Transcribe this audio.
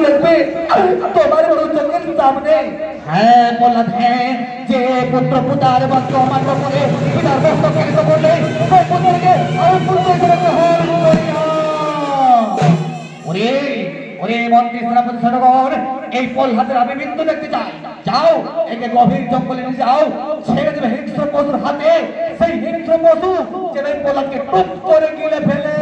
দেখবে তোমার বড় চোখের সামনে। হ্যাঁ প্রহ্লাদ, হ্যাঁ, যে পুত্র পিতার বাক্য অমান্য করে পিতার বস্ত্র কেড়ে করলে সেই পুত্রকে আমি পুত্র হিসেবে গ্রহণ করিয়া। ওরে ওরে মন্ত্রী সেনাপতি সরগর, এই প্রহ্লাদের আমি মৃত্যু দেখতে চাই। যাও একে গভীর জঙ্গলে নিয়ে যাও, ছেড়ে দেবে হিংস্র পশুর হাতে। সেই হিংস্র পশু যেন প্রহ্লাদকে টুপ করে গিলে ফেলে।